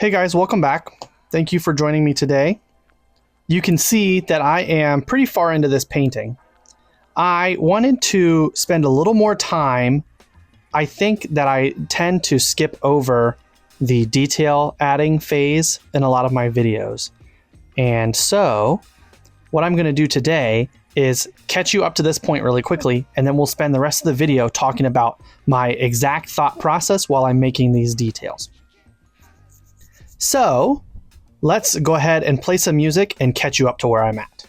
Hey guys, welcome back. Thank you for joining me today. You can see that I am pretty far into this painting. I wanted to spend a little more time. I think that I tend to skip over the detail adding phase in a lot of my videos. And so what I'm going to do today is catch you up to this point really quickly, and then we'll spend the rest of the video talking about my exact thought process while I'm making these details. So let's go ahead and play some music and catch you up to where I'm at.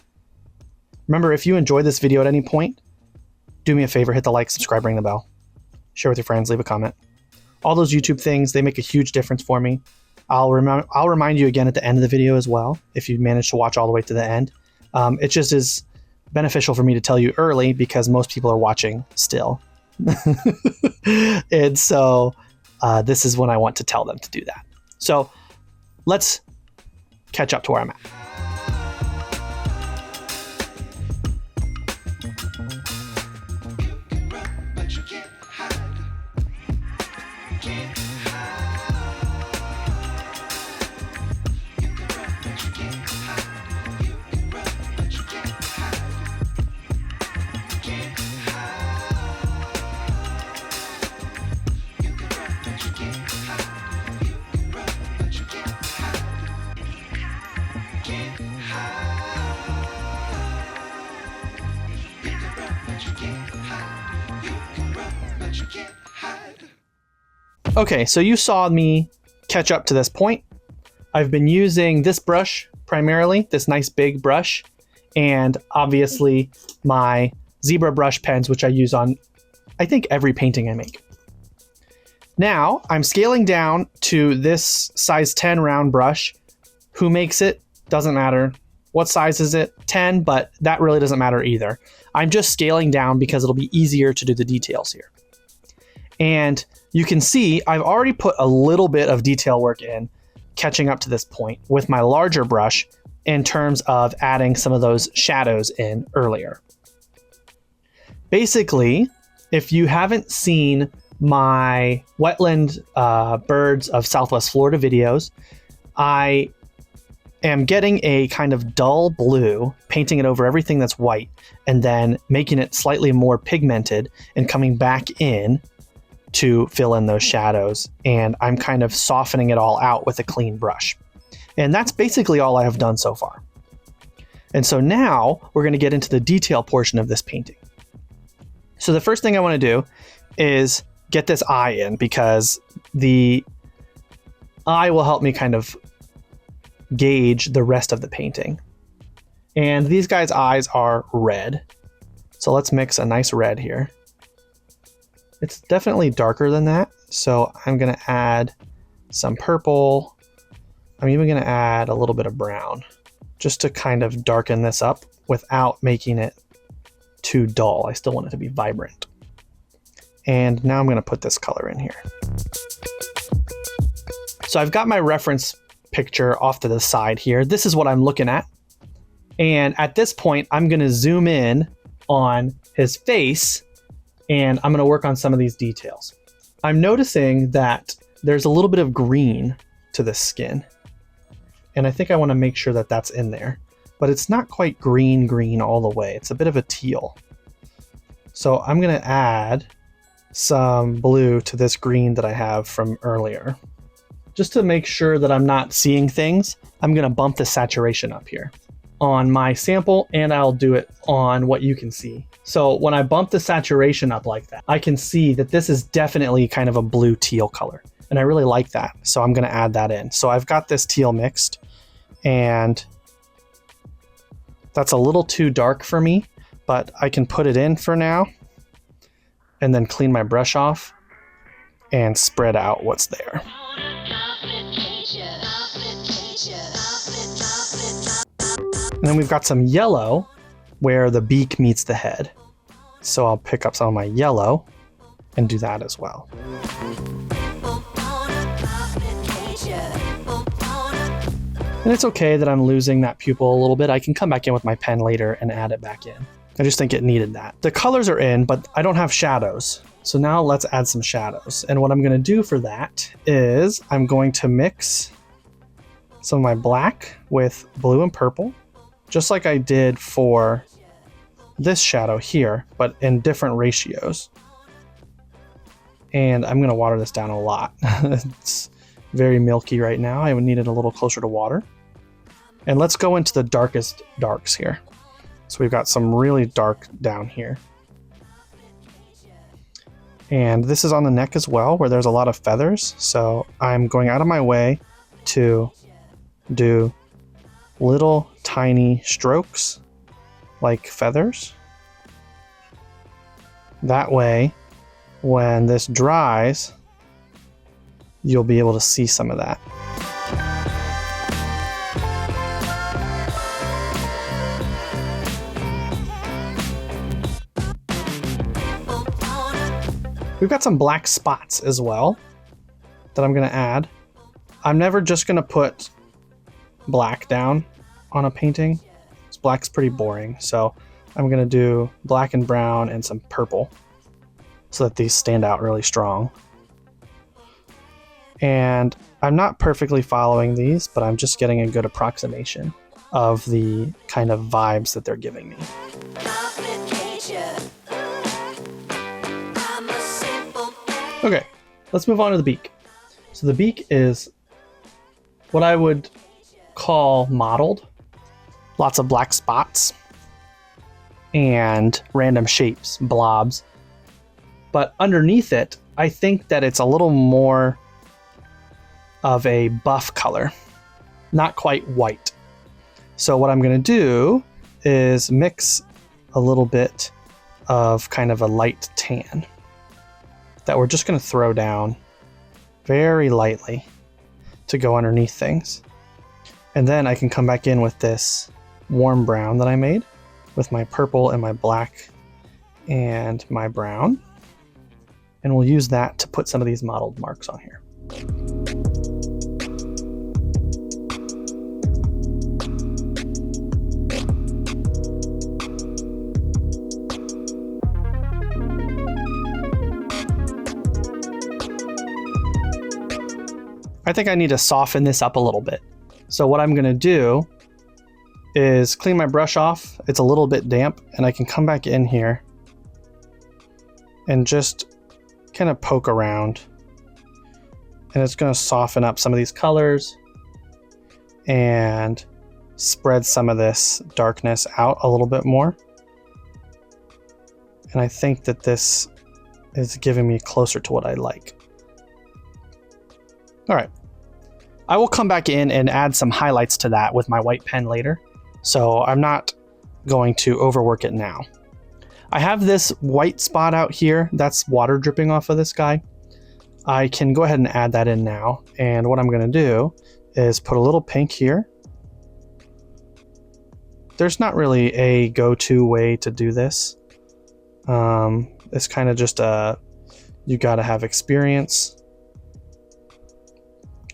Remember, if you enjoyed this video at any point, do me a favor, hit the like, subscribe, ring the bell, share with your friends, leave a comment. All those YouTube things, they make a huge difference for me. I'll remind you again at the end of the video as well, if you manage to watch all the way to the end. It just is beneficial for me to tell you early because most people are watching still. And so this is when I want to tell them to do that. So let's catch up to where I'm at. Okay, so you saw me catch up to this point. I've been using this brush primarily, this nice big brush, and obviously my zebra brush pens, which I use on, I think, every painting I make. Now, I'm scaling down to this size 10 round brush. Who makes it? Doesn't matter. What size is it? 10, but that really doesn't matter either. I'm just scaling down because it'll be easier to do the details here. And you can see I've already put a little bit of detail work in, catching up to this point with my larger brush in terms of adding some of those shadows in earlier. Basically, if you haven't seen my wetland birds of Southwest Florida videos, I am getting a kind of dull blue, painting it over everything that's white, and then making it slightly more pigmented and coming back in to fill in those shadows. And I'm kind of softening it all out with a clean brush. And that's basically all I have done so far. And so now we're going to get into the detail portion of this painting. So the first thing I want to do is get this eye in, because the eye will help me kind of gauge the rest of the painting. And these guys' eyes are red. So let's mix a nice red here. It's definitely darker than that, so I'm going to add some purple. I'm even going to add a little bit of brown just to kind of darken this up without making it too dull. I still want it to be vibrant. And now I'm going to put this color in here. So I've got my reference picture off to the side here. This is what I'm looking at. And at this point, I'm going to zoom in on his face, and I'm going to work on some of these details. I'm noticing that there's a little bit of green to the skin, and I think I want to make sure that that's in there, but it's not quite green all the way. It's a bit of a teal. So I'm going to add some blue to this green that I have from earlier. Just to make sure that I'm not seeing things, I'm going to bump the saturation up here on my sample, and I'll do it on what you can see. So when I bump the saturation up like that, I can see that this is definitely kind of a blue teal color, and I really like that. So I'm going to add that in. So I've got this teal mixed, and that's a little too dark for me, but I can put it in for now and then clean my brush off and spread out what's there. And then we've got some yellow where the beak meets the head. So I'll pick up some of my yellow and do that as well. And it's okay that I'm losing that pupil a little bit. I can come back in with my pen later and add it back in. I just think it needed that. The colors are in, but I don't have shadows. So now let's add some shadows. And what I'm going to do for that is I'm going to mix some of my black with blue and purple, just like I did for this shadow here, but in different ratios. And I'm going to water this down a lot. It's very milky right now. I would need it a little closer to water. And let's go into the darkest darks here. So we've got some really dark down here. And this is on the neck as well, where there's a lot of feathers. So I'm going out of my way to do little tiny strokes like feathers. That way, when this dries, you'll be able to see some of that. We've got some black spots as well that I'm going to add. I'm never just going to put black down on a painting. This black's pretty boring, so I'm going to do black and brown and some purple so that these stand out really strong. And I'm not perfectly following these, but I'm just getting a good approximation of the kind of vibes that they're giving me. Okay, let's move on to the beak. So the beak is what I would call mottled. Lots of black spots and random shapes, blobs. But underneath it, I think that it's a little more of a buff color, not quite white. So what I'm going to do is mix a little bit of kind of a light tan that we're just going to throw down very lightly to go underneath things. And then I can come back in with this warm brown that I made with my purple and my black and my brown. And we'll use that to put some of these mottled marks on here. I think I need to soften this up a little bit. So what I'm going to do is clean my brush off. It's a little bit damp, and I can come back in here and just kind of poke around. And it's going to soften up some of these colors and spread some of this darkness out a little bit more. And I think that this is giving me closer to what I like. All right, I will come back in and add some highlights to that with my white pen later, so I'm not going to overwork it now. I have this white spot out here that's water dripping off of this guy. I can go ahead and add that in now, and what I'm going to do is put a little pink here. There's not really a go-to way to do this. It's kind of just you got to have experience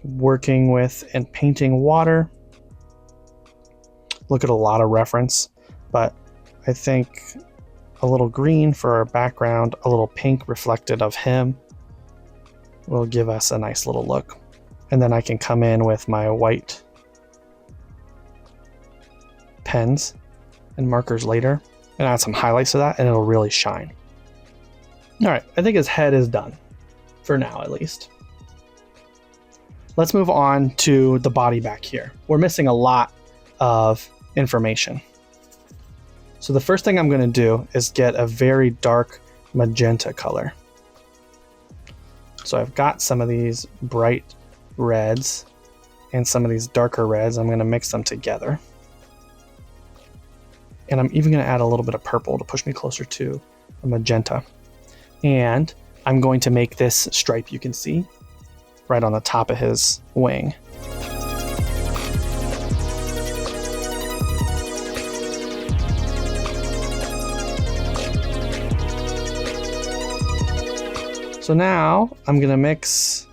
working with and painting water. Look at a lot of reference, but I think a little green for our background, a little pink reflected of him will give us a nice little look. And then I can come in with my white pens and markers later and add some highlights to that, and it'll really shine. All right, I think his head is done for now, at least. Let's move on to the body back here. We're missing a lot of information. So the first thing I'm going to do is get a very dark magenta color. So I've got some of these bright reds and some of these darker reds. I'm going to mix them together. And I'm even going to add a little bit of purple to push me closer to a magenta. And I'm going to make this stripe you can see right on the top of his wing. So now I'm gonna mix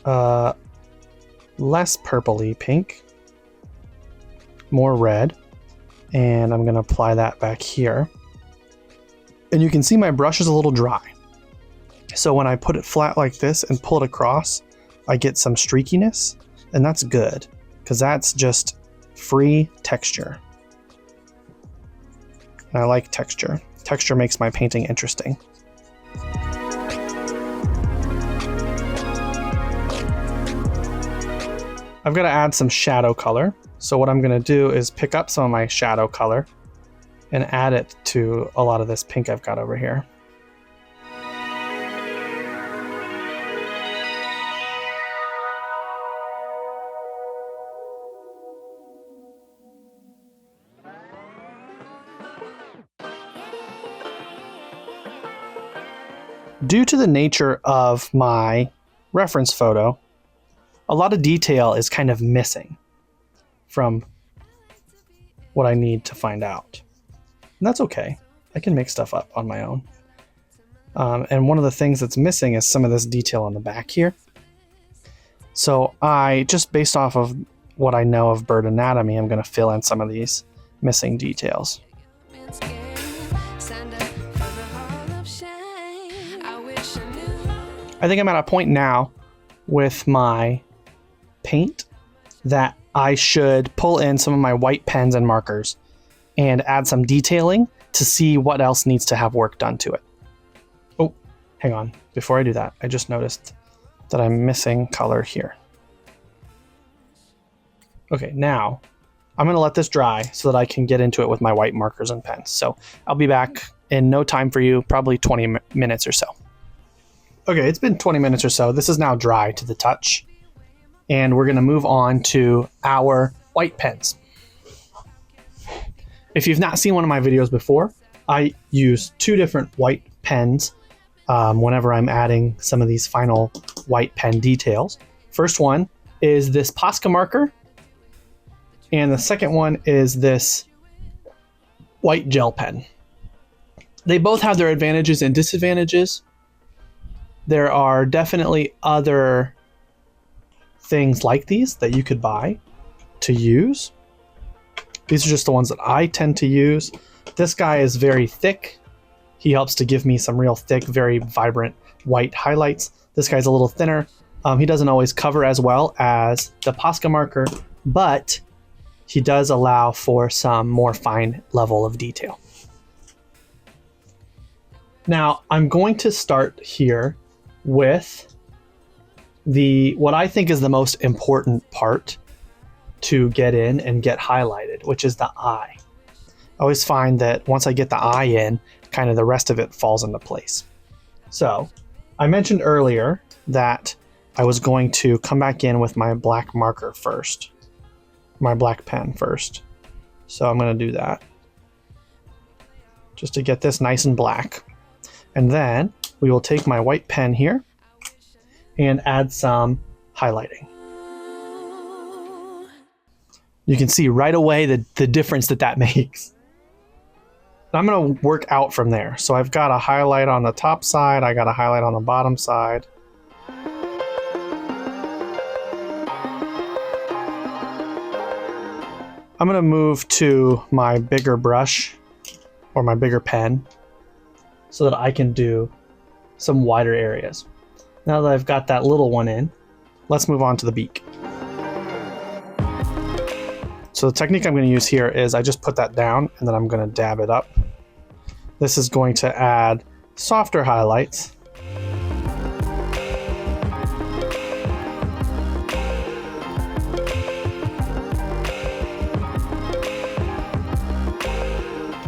less purpley pink, more red, and I'm gonna apply that back here. And you can see my brush is a little dry. So when I put it flat like this and pull it across, I get some streakiness, and that's good. because that's just free texture. And I like texture. Texture makes my painting interesting. I've got to add some shadow color. So what I'm going to do is pick up some of my shadow color and add it to a lot of this pink I've got over here. Due to the nature of my reference photo, a lot of detail is kind of missing from what I need to find out. And that's okay. I can make stuff up on my own. And one of the things that's missing is some of this detail on the back here. So I, just based off of what I know of bird anatomy, I'm going to fill in some of these missing details. I think I'm at a point now with my paint that I should pull in some of my white pens and markers and add some detailing to see what else needs to have work done to it. Oh, hang on. Before I do that, I just noticed that I'm missing color here. Okay, now I'm going to let this dry so that I can get into it with my white markers and pens. So I'll be back in no time for you, probably 20 minutes or so. Okay, it's been 20 minutes or so. This is now dry to the touch. And we're going to move on to our white pens. If you've not seen one of my videos before, I use two different white pens whenever I'm adding some of these final white pen details. First one is this Posca marker, and the second one is this white gel pen. They both have their advantages and disadvantages. There are definitely other things like these that you could buy to use. These are just the ones that I tend to use. This guy is very thick. He helps to give me some real thick, very vibrant white highlights. This guy's a little thinner. He doesn't always cover as well as the Posca marker, but he does allow for some more fine level of detail. Now, I'm going to start here with what I think is the most important part to get in and get highlighted, which is the eye. I always find that once I get the eye in, kind of the rest of it falls into place. So I mentioned earlier that I was going to come back in with my black marker first, my black pen first. So I'm going to do that just to get this nice and black. And then we will take my white pen here and add some highlighting. You can see right away the difference that makes. I'm going to work out from there. So I've got a highlight on the top side. I got a highlight on the bottom side. I'm going to move to my bigger brush or my bigger pen so that I can do some wider areas. Now that I've got that little one in, let's move on to the beak. So the technique I'm going to use here is I just put that down and then I'm going to dab it up. This is going to add softer highlights.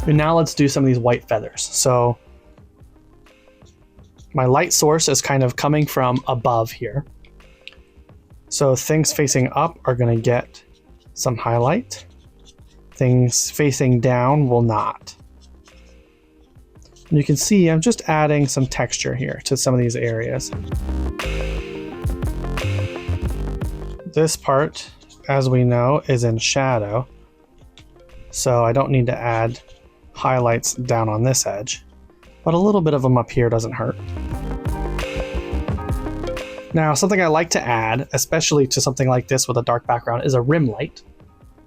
And now let's do some of these white feathers. So my light source is kind of coming from above here. So things facing up are going to get some highlight. Things facing down will not. And you can see I'm just adding some texture here to some of these areas. This part, as we know, is in shadow. So I don't need to add highlights down on this edge, but a little bit of them up here doesn't hurt. Now, something I like to add, especially to something like this with a dark background, is a rim light.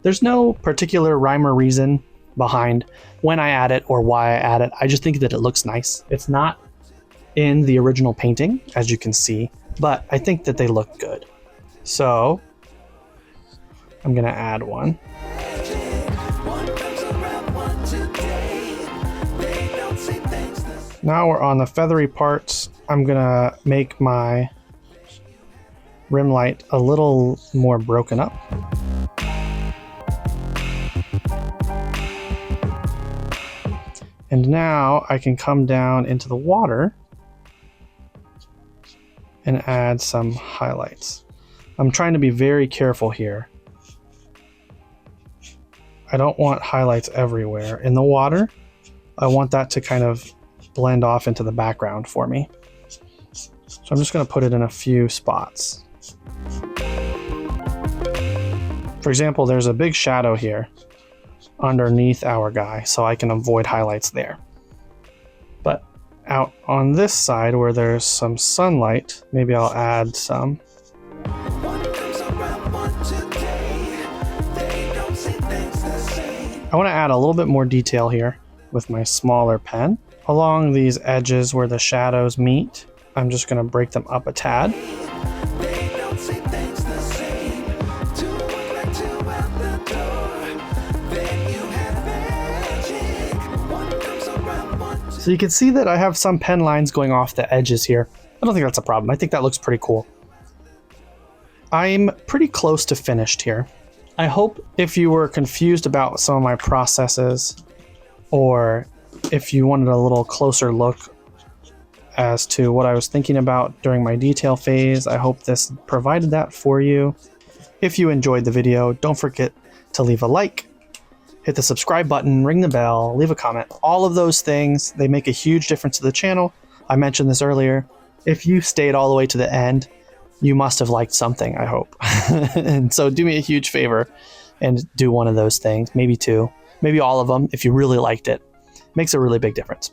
There's no particular rhyme or reason behind when I add it or why I add it. I just think that it looks nice. It's not in the original painting, as you can see, but I think that they look good. So I'm I'm going to add one. Now we're on the feathery parts. I'm going to make my rim light a little more broken up. And now I can come down into the water and add some highlights. I'm trying to be very careful here. I don't want highlights everywhere. In the water, I want that to kind of blend off into the background for me. So I'm just going to put it in a few spots. For example, there's a big shadow here underneath our guy, so I can avoid highlights there. But out on this side where there's some sunlight, maybe I'll add some. I want to add a little bit more detail here with my smaller pen. Along these edges where the shadows meet, I'm just going to break them up a tad. So you can see that I have some pen lines going off the edges here. I don't think that's a problem. I think that looks pretty cool. I'm pretty close to finished here. I hope if you were confused about some of my processes, or if you wanted a little closer look as to what I was thinking about during my detail phase, I hope this provided that for you. If you enjoyed the video, don't forget to leave a like, hit the subscribe button, ring the bell, leave a comment. All of those things, they make a huge difference to the channel. I mentioned this earlier. If you stayed all the way to the end, you must have liked something, I hope. And so do me a huge favor and do one of those things, maybe two, maybe all of them if you really liked it. Makes a really big difference.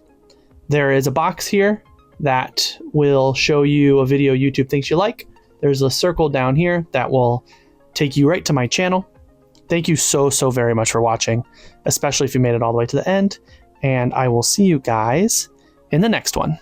There is a box here that will show you a video YouTube thinks you like. There's a circle down here that will take you right to my channel. Thank you so very much for watching, especially if you made it all the way to the end. And I will see you guys in the next one.